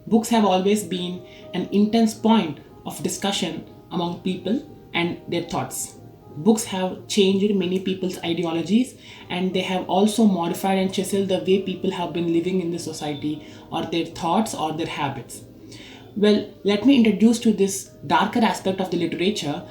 Books have always been an intense point of discussion among people and their thoughts. Books have changed many people's ideologies, and they have also modified and chiseled the way people have been living in the society, or their thoughts or their habits. Well, let me introduce to this darker aspect of the literature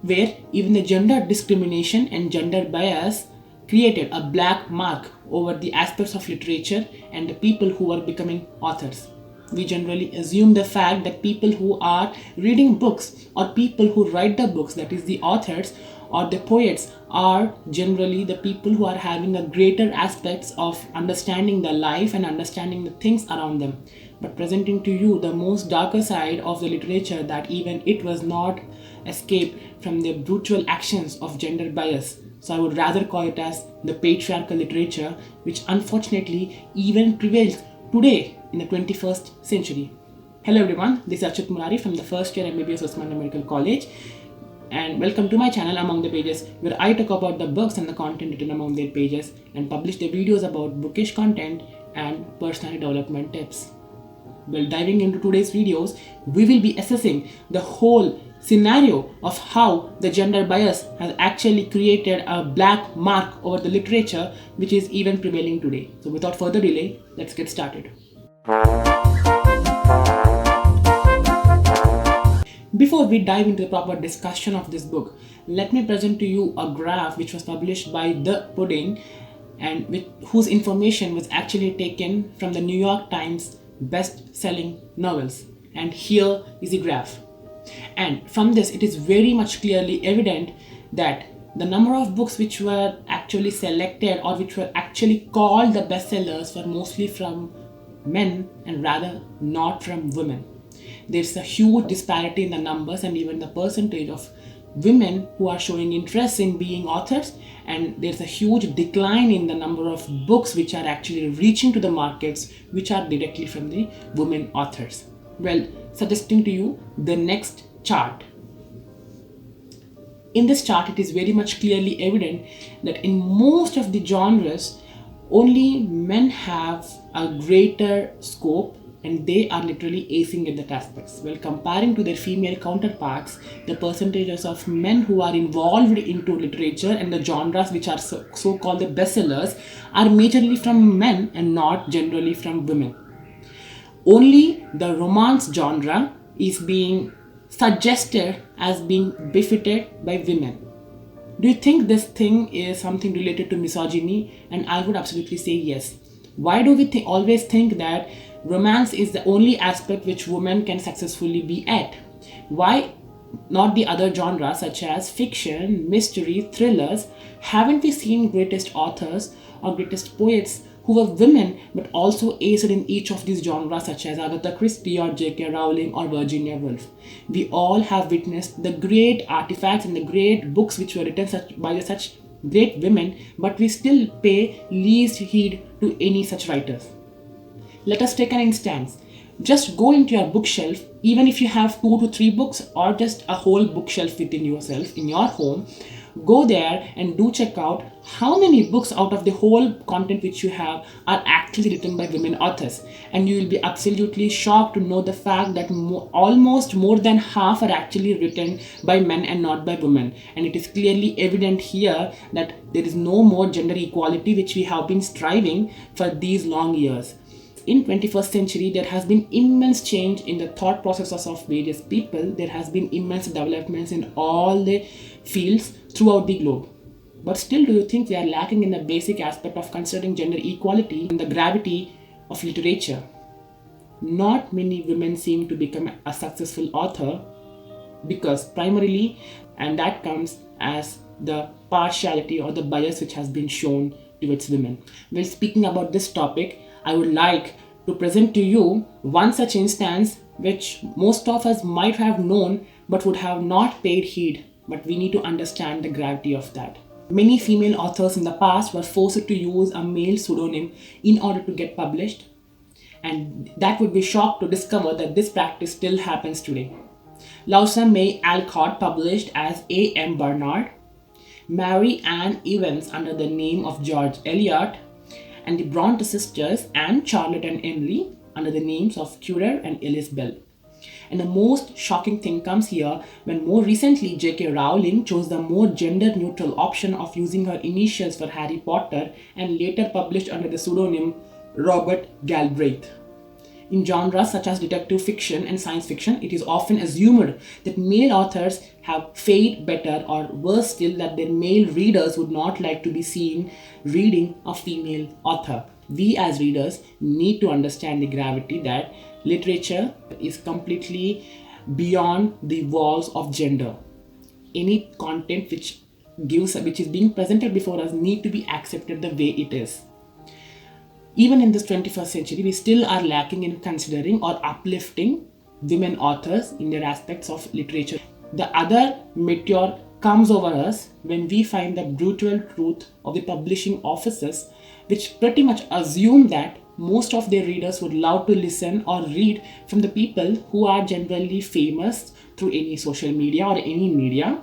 where even the gender discrimination and gender bias created a black mark over the aspects of literature and the people who are becoming authors. We generally assume the fact that people who are reading books or people who write the books, that is, the authors or the poets, are generally the people who are having a greater aspects of understanding the life and understanding the things around them. But presenting to you the most darker side of the literature, that even it was not escaped from the brutal actions of gender bias. So I would rather call it as the patriarchal literature, which unfortunately even prevails today in the 21st century. Hello everyone, this is Achyut Murari from the first year MBBS Osmania Medical College, and welcome to my channel Among the Pages, where I talk about the books and the content written among their pages and publish the videos about bookish content and personal development tips. Well, diving into today's videos, we will be assessing the whole scenario of how the gender bias has actually created a black mark over the literature which is even prevailing today. So without further delay, let's get started. Before we dive into the proper discussion of this book, let me present to you a graph which was published by The Pudding and whose information was actually taken from the New York Times best-selling novels. And here is the graph. And from this, it is very much clearly evident that the number of books which were actually selected or which were actually called the bestsellers were mostly from men and rather not from women. There's a huge disparity in the numbers and even the percentage of women who are showing interest in being authors, and there's a huge decline in the number of books which are actually reaching to the markets which are directly from the women authors. Well, suggesting to you the next chart. In this chart, it is very much clearly evident that in most of the genres, only men have a greater scope and they are literally acing at that aspects. Well, comparing to their female counterparts, the percentages of men who are involved into literature and the genres which are so-called the bestsellers are majorly from men and not generally from women. Only the romance genre is being suggested as being befitted by women. Do you think this thing is something related to misogyny? And I would absolutely say yes. Why do we always think that romance is the only aspect which women can successfully be at? Why not the other genres such as fiction, mystery, thrillers? Haven't we seen greatest authors or greatest poets who were women but also aced in each of these genres such as Agatha Christie or J.K. Rowling or Virginia Woolf? We all have witnessed the great artifacts and the great books which were written by such great women, but we still pay least heed to any such writers. Let us take an instance. Just go into your bookshelf, even if you have 2 to 3 books or just a whole bookshelf within yourself in your home. Go there and do check out how many books out of the whole content which you have are actually written by women authors, and you will be absolutely shocked to know the fact that almost more than half are actually written by men and not by women. And it is clearly evident here that there is no more gender equality which we have been striving for these long years. In 21st century, there has been immense change in the thought processes of various people. There has been immense developments in all the fields throughout the globe. But still, do you think we are lacking in the basic aspect of considering gender equality and the gravity of literature? Not many women seem to become a successful author because primarily, and that comes as the partiality or the bias which has been shown towards women. Well, speaking about this topic, I would like to present to you one such instance which most of us might have known but would have not paid heed, but we need to understand the gravity of that. Many female authors in the past were forced to use a male pseudonym in order to get published, and that would be shocked to discover that this practice still happens today. Louisa May Alcott published as A.M. Barnard, Mary Ann Evans under the name of George Eliot, and the Bronte sisters, Anne, Charlotte and Emily, under the names of Currer and Ellis Bell. And the most shocking thing comes here when more recently J.K. Rowling chose the more gender neutral option of using her initials for Harry Potter and later published under the pseudonym Robert Galbraith. In genres such as detective fiction and science fiction, it is often assumed that male authors have fared better, or worse still, that their male readers would not like to be seen reading a female author. We as readers need to understand the gravity that literature is completely beyond the walls of gender. Any content which is being presented before us need to be accepted the way it is. Even in this 21st century, we still are lacking in considering or uplifting women authors in their aspects of literature. The other meteor comes over us when we find the brutal truth of the publishing offices, which pretty much assume that most of their readers would love to listen or read from the people who are generally famous through any social media or any media,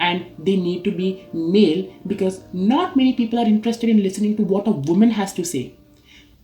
and they need to be male because not many people are interested in listening to what a woman has to say.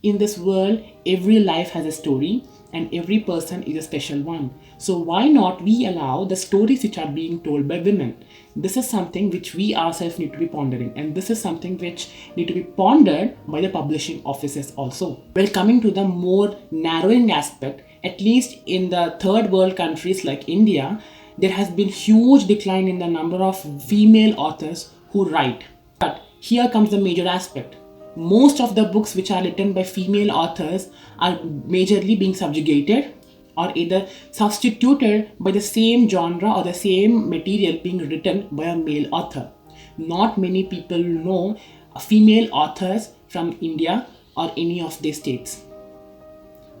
In this world, every life has a story and every person is a special one. So why not we allow the stories which are being told by women? This is something which we ourselves need to be pondering, and this is something which need to be pondered by the publishing offices also. Well, coming to the more narrowing aspect, at least in the third world countries like India, there has been huge decline in the number of female authors who write. But here comes the major aspect. Most of the books which are written by female authors are majorly being subjugated or either substituted by the same genre or the same material being written by a male author. Not many people know female authors from India or any of their states.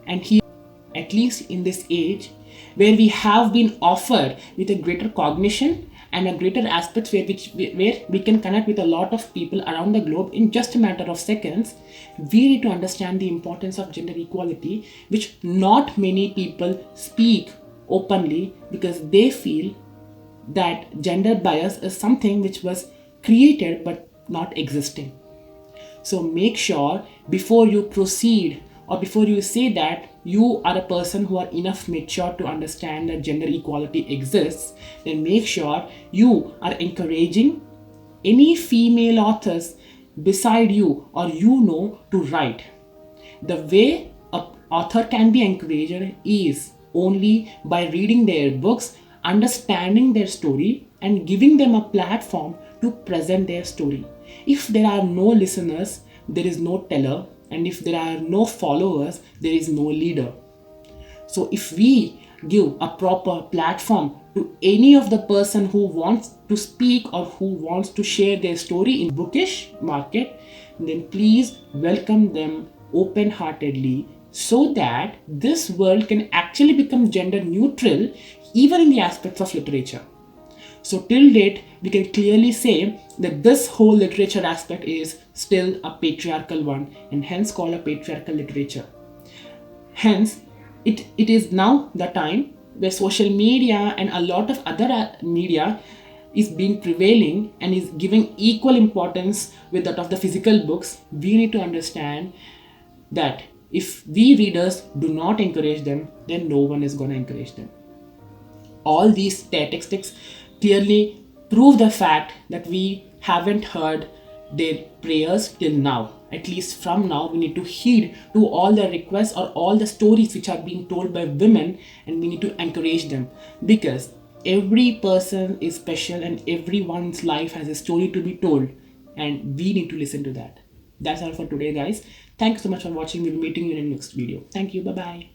And here, at least in this age, where we have been offered with a greater cognition and a greater aspects where we can connect with a lot of people around the globe in just a matter of seconds, we need to understand the importance of gender equality, which not many people speak openly because they feel that gender bias is something which was created but not existing. So make sure before you proceed or before you say that you are a person who are enough mature to understand that gender equality exists, then make sure you are encouraging any female authors beside you or to write. The way an author can be encouraged is only by reading their books, understanding their story, and giving them a platform to present their story. If there are no listeners, there is no teller, and if there are no followers, there is no leader. So if we give a proper platform to any of the person who wants to speak or who wants to share their story in bookish market, then please welcome them open-heartedly so that this world can actually become gender neutral even in the aspects of literature. So till date, we can clearly say that this whole literature aspect is still a patriarchal one and hence called a patriarchal literature. Hence, it is now the time where social media and a lot of other media is being prevailing and is giving equal importance with that of the physical books. We need to understand that if we readers do not encourage them, then no one is going to encourage them. All these statistics clearly prove the fact that we haven't heard their prayers till now. At least from now, we need to heed to all the requests or all the stories which are being told by women, and we need to encourage them because every person is special and everyone's life has a story to be told, and we need to listen to that. That's all for today, guys. Thank you so much for watching. We'll be meeting you in the next video. Thank you. Bye-bye.